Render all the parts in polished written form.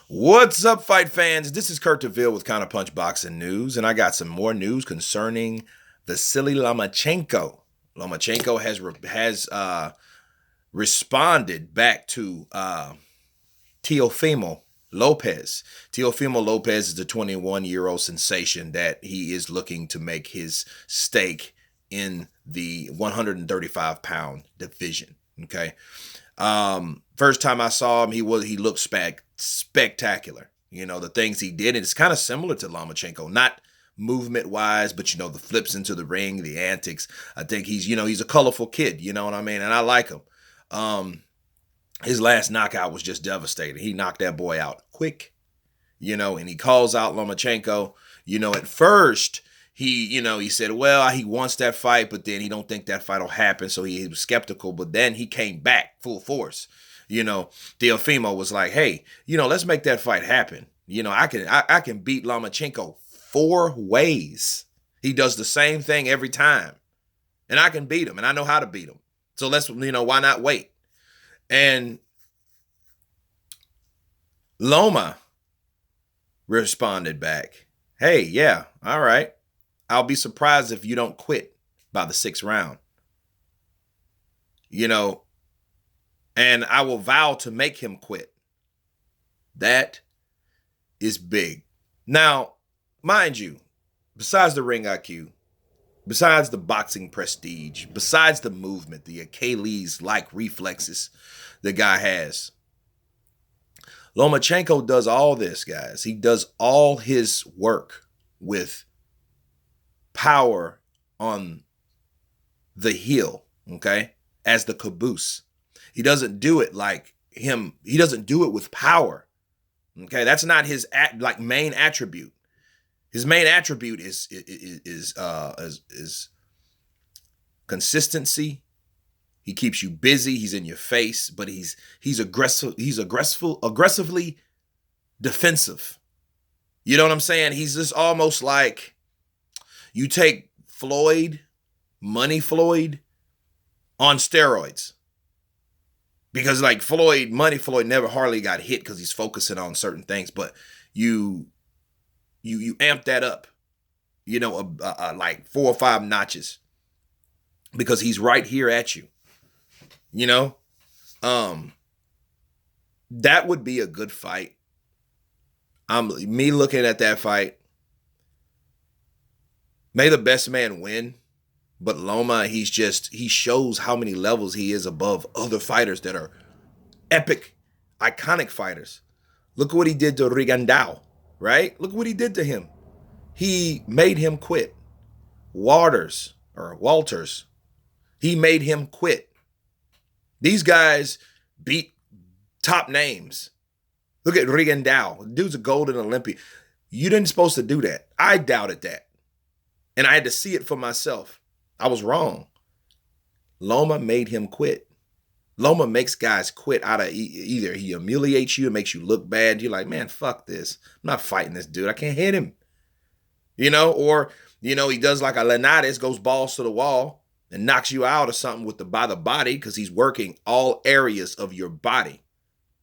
What's up, fight fans? This is Kurt DeVille with Counterpunch Boxing News, and I got some more news concerning Vasily Lomachenko. Lomachenko has responded back to Teofimo Lopez. Teofimo Lopez is the 21-year-old sensation that he is looking to make his stake in the 135-pound division. Okay. First time I saw him, he looked spectacular. You know, the things he did, and it's kind of similar to Lomachenko, not movement wise, but the flips into the ring, the antics. I think he's a colorful kid, you know what I mean? And I like him. His last knockout was just devastating. He knocked that boy out quick, and he calls out Lomachenko. At first he said, well, he wants that fight, but then he don't think that fight will happen. So he was skeptical, but then he came back full force. Teofimo was like, hey, let's make that fight happen. I can beat Lomachenko 4 ways. He does the same thing every time. And I can beat him, and I know how to beat him. So why not wait? And Loma responded back, hey, yeah, all right. I'll be surprised if you don't quit by the 6th round. And I will vow to make him quit. That is big. Now, mind you, besides the ring IQ, besides the boxing prestige, besides the movement, the Achilles-like reflexes the guy has, Lomachenko does all this, guys. He does all his work with power on the heel, okay, as the caboose. He doesn't do it like him. He doesn't do it with power, okay? That's not his main attribute. His main attribute is consistency. He keeps you busy. He's in your face, but he's aggressive. He's aggressively defensive. You know what I'm saying? He's just almost like you take Money Floyd, on steroids. Because Money Floyd never hardly got hit because he's focusing on certain things, but you amp that up, like 4 or 5 notches, because he's right here at you. That would be a good fight. Me looking at that fight. May the best man win, but Loma, he shows how many levels he is above other fighters that are epic, iconic fighters. Look what he did to Rigandao, right? Look what he did to him. He made him quit. Walters, he made him quit. These guys beat top names. Look at Rigandao. Dude's a golden Olympian. You didn't supposed to do that. I doubted that. And I had to see it for myself. I was wrong. Loma made him quit. Loma makes guys quit out of either he humiliates you and makes you look bad. You're like, man, fuck this. I'm not fighting this dude. I can't hit him. Or he does like a Linares, goes balls to the wall and knocks you out or something by the body, because he's working all areas of your body.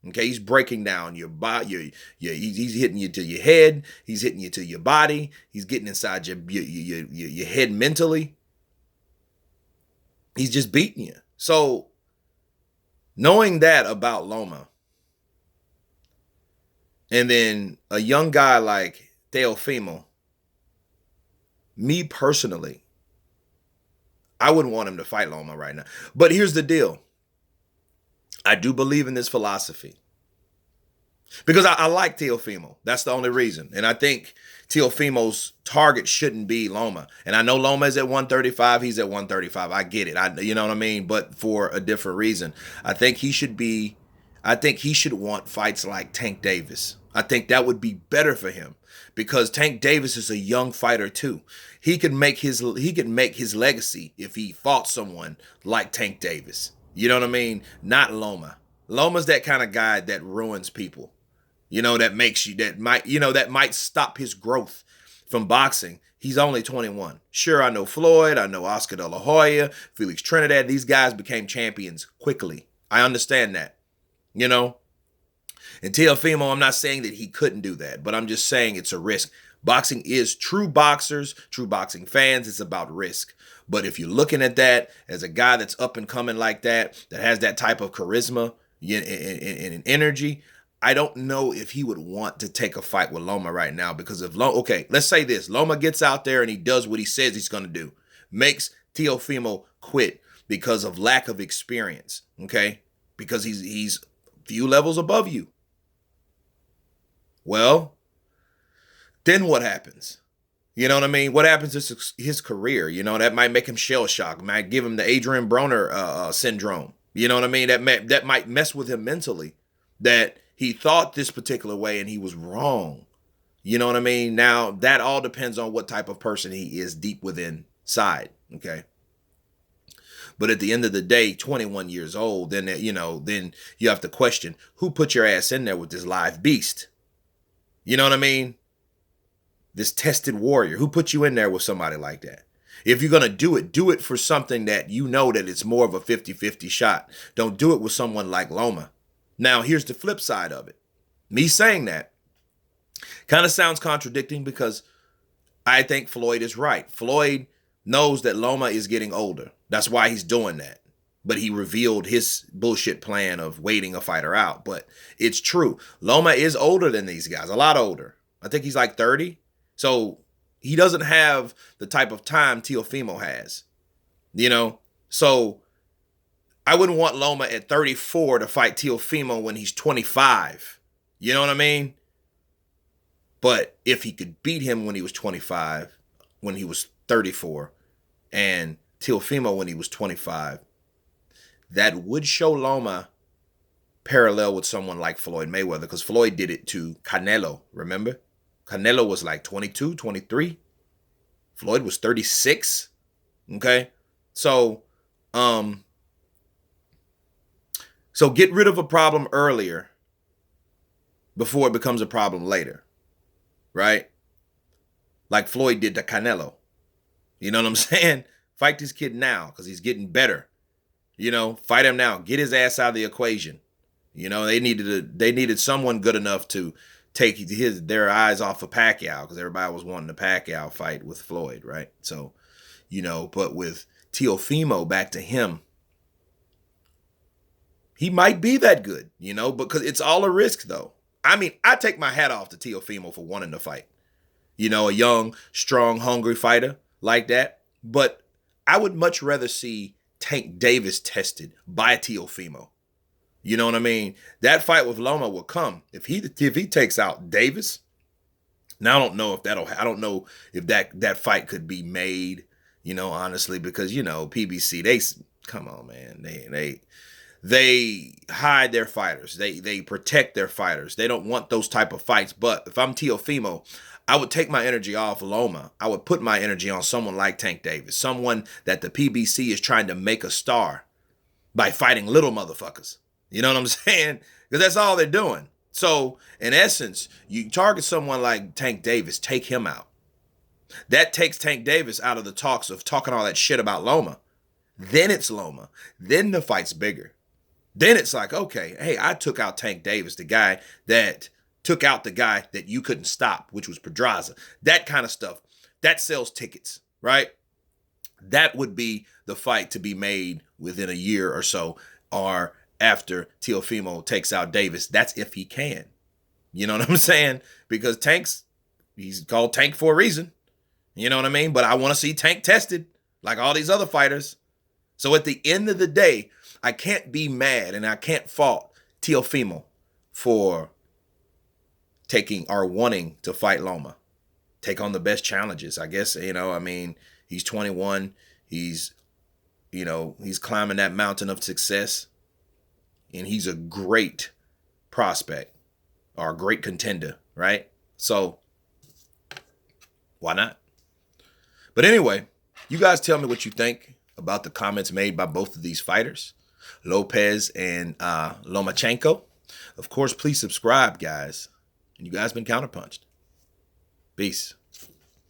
Okay, he's breaking down your body. He's hitting you to your head. He's hitting you to your body. He's getting inside your head mentally. He's just beating you. So, knowing that about Loma, and then a young guy like Teofimo, me personally, I wouldn't want him to fight Loma right now. But here's the deal. I do believe in this philosophy, because I like Teofimo. That's the only reason. And I think Teofimo's target shouldn't be Loma. And I know Loma is at 135. He's at 135. I get it. You know what I mean? But for a different reason. I think he should want fights like Tank Davis. I think that would be better for him, because Tank Davis is a young fighter too. He could make his legacy if he fought someone like Tank Davis. You know what I mean? Not Loma. Loma's that kind of guy that ruins people. That might stop his growth from boxing. He's only 21. Sure, I know Floyd, I know Oscar De La Hoya, Felix Trinidad. These guys became champions quickly. I understand that. And Teofimo, I'm not saying that he couldn't do that, but I'm just saying it's a risk. Boxing is true boxers, true boxing fans. It's about risk. But if you're looking at that as a guy that's up and coming like that has that type of charisma and energy, I don't know if he would want to take a fight with Loma right now, because if okay, let's say this, Loma gets out there and he does what he says he's going to do, makes Teofimo quit because of lack of experience, okay? Because he's a few levels above you. Well, then what happens? You know what I mean? What happens to his career? You know, that might make him shell shocked, might give him the Adrian Broner syndrome. You know what I mean? That might mess with him mentally, that he thought this particular way and he was wrong. You know what I mean? Now, that all depends on what type of person he is deep within side, okay? But at the end of the day, 21 years old, then you have to question, who put your ass in there with this live beast? You know what I mean? This tested warrior. Who put you in there with somebody like that? If you're going to do it for something that you know that it's more of a 50-50 shot. Don't do it with someone like Loma. Now, here's the flip side of it. Me saying that kind of sounds contradicting, because I think Floyd is right. Floyd knows that Loma is getting older. That's why he's doing that. But he revealed his bullshit plan of waiting a fighter out. But it's true. Loma is older than these guys, a lot older. I think he's like 30. So he doesn't have the type of time Teofimo has, you know? So I wouldn't want Loma at 34 to fight Teofimo when he's 25. You know what I mean? But if he could beat him when he was 25, when he was 34, and Teofimo when he was 25, that would show Loma parallel with someone like Floyd Mayweather, because Floyd did it to Canelo, remember? Canelo was like 22, 23. Floyd was 36. Okay? So get rid of a problem earlier before it becomes a problem later. Right? Like Floyd did to Canelo. You know what I'm saying? Fight this kid now, because he's getting better. You know, fight him now. Get his ass out of the equation. You know, they needed someone good enough to take their eyes off of Pacquiao, because everybody was wanting the Pacquiao fight with Floyd, right? So, you know, but with Teofimo, back to him, he might be that good, you know, because it's all a risk, though. I mean, I take my hat off to Teofimo for wanting to fight. You know, a young, strong, hungry fighter like that. But I would much rather see Tank Davis tested by Teofimo. You know what I mean? That fight with Loma will come if he takes out Davis. Now I don't know if that fight could be made, you know, honestly, because, you know, PBC, come on, man. They hide their fighters. They protect their fighters. They don't want those type of fights. But if I'm Teofimo, I would take my energy off Loma. I would put my energy on someone like Tank Davis, someone that the PBC is trying to make a star by fighting little motherfuckers. You know what I'm saying? Because that's all they're doing. So, in essence, you target someone like Tank Davis, take him out. That takes Tank Davis out of the talks of talking all that shit about Loma. Then it's Loma. Then the fight's bigger. Then it's like, okay, hey, I took out Tank Davis, the guy that took out the guy that you couldn't stop, which was Pedraza. That kind of stuff. That sells tickets, right? That would be the fight to be made within a year or so, or after Teofimo takes out Davis. That's if he can. You know what I'm saying? Because he's called Tank for a reason. You know what I mean? But I want to see Tank tested like all these other fighters. So at the end of the day, I can't be mad and I can't fault Teofimo for taking or wanting to fight Loma. Take on the best challenges, I guess. You know, I mean, he's 21. He's climbing that mountain of success. And he's a great prospect or a great contender, right? So, why not? But anyway, you guys tell me what you think about the comments made by both of these fighters, Lopez and Lomachenko. Of course, please subscribe, guys. And you guys been counterpunched. Peace.